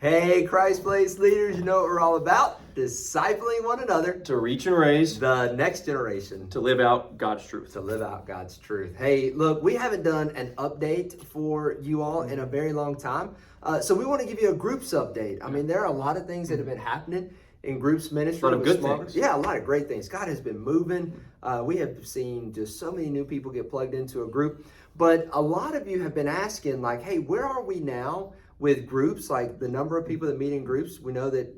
Hey, Christ Place leaders, you know what we're all about? Discipling one another To reach and raise, the next generation to live out God's truth. to live out God's truth. Hey, look, we haven't done an update for you all in a very long time. So we want to give you a groups update. I mean, there are a lot of things that have been happening in groups ministry. A lot of with good small things. groups. Yeah, a lot of great things. God has been moving. We have seen just so many new people get plugged into a group. But a lot of you have been asking, like, hey, where are we now with groups? Like the number of people that meet in groups. We know that,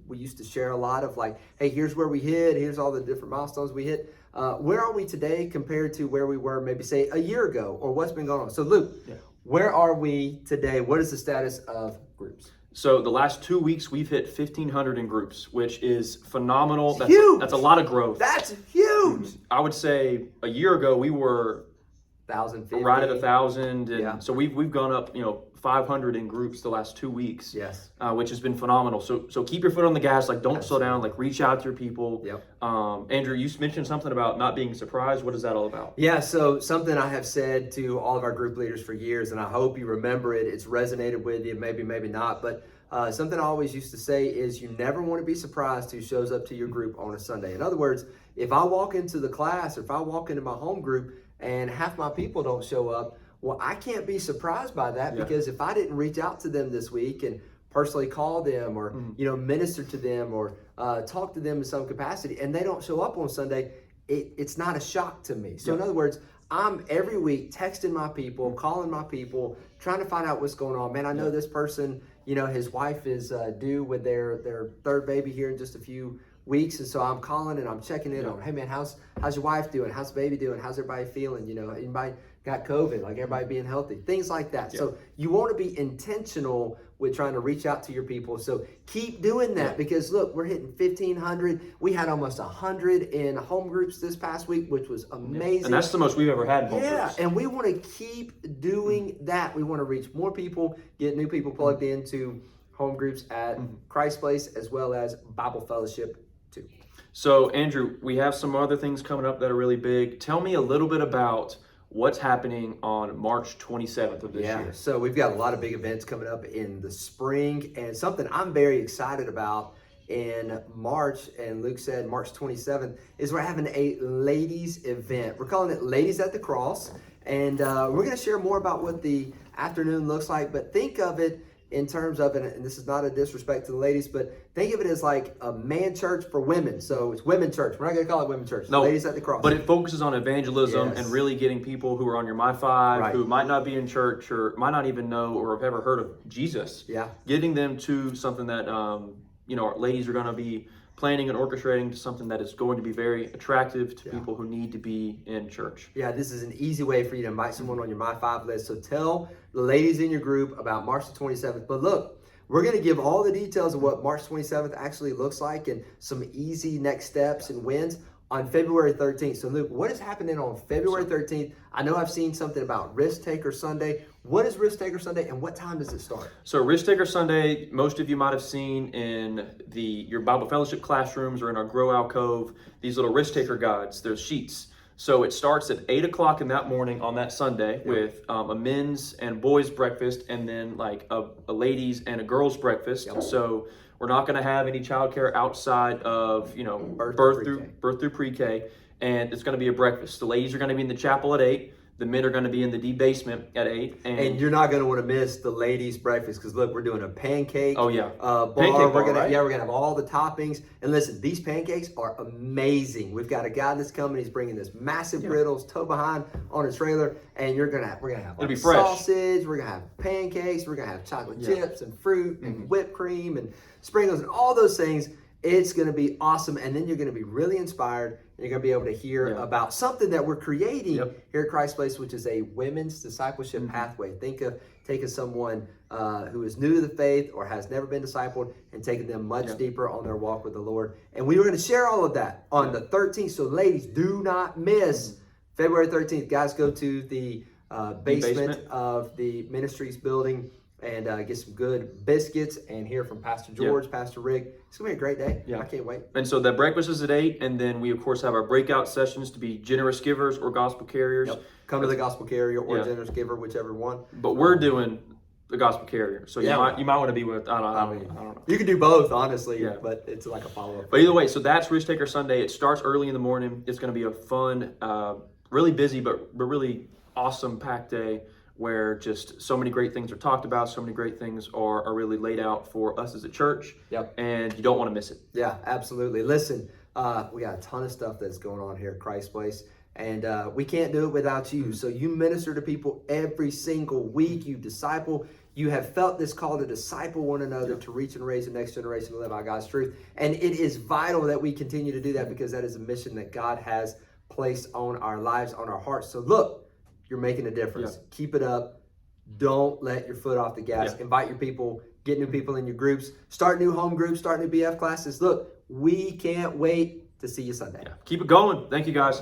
we used to share a lot of like, hey, here's where we hit. Here's all the different milestones we hit. Where are we today compared to where we were maybe say a year ago, or what's been going on? So Luke, where are we today? What is the status of groups? So the last 2 weeks, we've hit 1,500 in groups, which is phenomenal. It's huge. That's a lot of growth. That's huge. I would say a year ago, we were 1,050. right at 1,000. And Yeah. so we've gone up, 500 in groups the last 2 weeks. Yes. Which has been phenomenal. So keep your foot on the gas. Like, don't slow down. Like, reach out to your people. Yep. Andrew, you mentioned something about not being surprised. What is that all about? Yeah, so something I have said to all of our group leaders for years, and I hope you remember it. It's resonated with you, maybe not. But something I always used to say is you never want to be surprised who shows up to your group on a Sunday. In other words, if I walk into the class or if I walk into my home group and half my people don't show up, well, I can't be surprised by that because if I didn't reach out to them this week and personally call them or, minister to them or talk to them in some capacity and they don't show up on Sunday, it's not a shock to me. So in other words, I'm every week texting my people, calling my people, trying to find out what's going on. Man, I know this person, his wife is due with their third baby here in just a few weeks, and so I'm calling and I'm checking in on, hey man, how's your wife doing? How's the baby doing? How's everybody feeling? Anybody got COVID? Like everybody being healthy, things like that. Yeah. So you want to be intentional with trying to reach out to your people. So keep doing that because look, we're hitting 1,500. We had almost 100 in home groups this past week, which was amazing. And that's the most we've ever had in home groups. groups. And we want to keep doing that. We want to reach more people, get new people plugged into home groups at Christ Place as well as Bible Fellowship too. So Andrew, we have some other things coming up that are really big. Tell me a little bit about what's happening on March 27th of this year. So we've got a lot of big events coming up in the spring, and something I'm very excited about in March, and Luke said March 27th, is we're having a ladies event. We're calling it Ladies at the Cross, and we're going to share more about what the afternoon looks like, but think of it in terms of, and this is not a disrespect to the ladies, but think of it as like a man church for women. So it's women church. We're not going to call it women church. No, Ladies at the Cross. But it focuses on evangelism and really getting people who are on your My5, who might not be in church or might not even know or have ever heard of Jesus. Yeah. Getting them to something that, our ladies are going to be planning and orchestrating to something that is going to be very attractive to people who need to be in church. Yeah, this is an easy way for you to invite someone on your My5 list. So tell the ladies in your group about March the 27th. But look, we're going to give all the details of what March 27th actually looks like and some easy next steps and wins on February 13th. So Luke, what is happening on February 13th? I know I've seen something about Risk Taker Sunday. What is Risk Taker Sunday and what time does it start? So Risk Taker Sunday, most of you might have seen in your Bible Fellowship classrooms or in our Grow Alcove, these little Risk Taker guides, there's sheets. So it starts at 8 o'clock in that morning on that Sunday with a men's and boys breakfast and then like a ladies and a girls breakfast. So we're not going to have any childcare outside of, birth through pre-K, and it's going to be a breakfast. The ladies are going to be in the chapel at 8. The men are going to be in the D basement at 8. And you're not going to want to miss the ladies' breakfast because look, we're doing a pancake. Oh yeah, bar. Pancake we're bar, gonna we're gonna have all the toppings. And listen, these pancakes are amazing. We've got a guy that's coming. He's bringing this massive griddles, tow behind on a trailer, and we're gonna have it'll be fresh sausage. We're gonna have pancakes. We're gonna have chocolate chips and fruit and whipped cream and sprinkles and all those things. It's going to be awesome. And then you're going to be really inspired. And you're going to be able to hear about something that we're creating here at Christ Place, which is a women's discipleship pathway. Think of taking someone who is new to the faith or has never been discipled and taking them much deeper on their walk with the Lord. And we were going to share all of that on the 13th. So ladies, do not miss February 13th. Guys, go to the basement of the ministries building and get some good biscuits and hear from Pastor George, Pastor Rick. It's going to be a great day. I can't wait. And so that breakfast is at 8, and then we, of course, have our breakout sessions to be generous givers or gospel carriers. Come to the gospel carrier or generous giver, whichever one. But we're doing the gospel carrier. So Yeah. you might want to be with I don't know. You can do both, honestly, Yeah. but it's like a follow-up. But either way, so that's Risk Taker Sunday. It starts early in the morning. It's going to be a fun, really busy, but really awesome packed day where just so many great things are talked about. So many great things are really laid out for us as a church. Yep. And you don't want to miss it. Yeah, absolutely. Listen, we got a ton of stuff that's going on here at Christ Place, and we can't do it without you. So you minister to people every single week. You disciple. You have felt this call to disciple one another, to reach and raise the next generation to live out God's truth. And it is vital that we continue to do that because that is a mission that God has placed on our lives, on our hearts. So look, you're making a difference. Yeah. Keep it up. Don't let your foot off the gas. Yeah. Invite your people, get new people in your groups, start new home groups, start new BF classes. Look, we can't wait to see you Sunday. Yeah. Keep it going. Thank you, guys.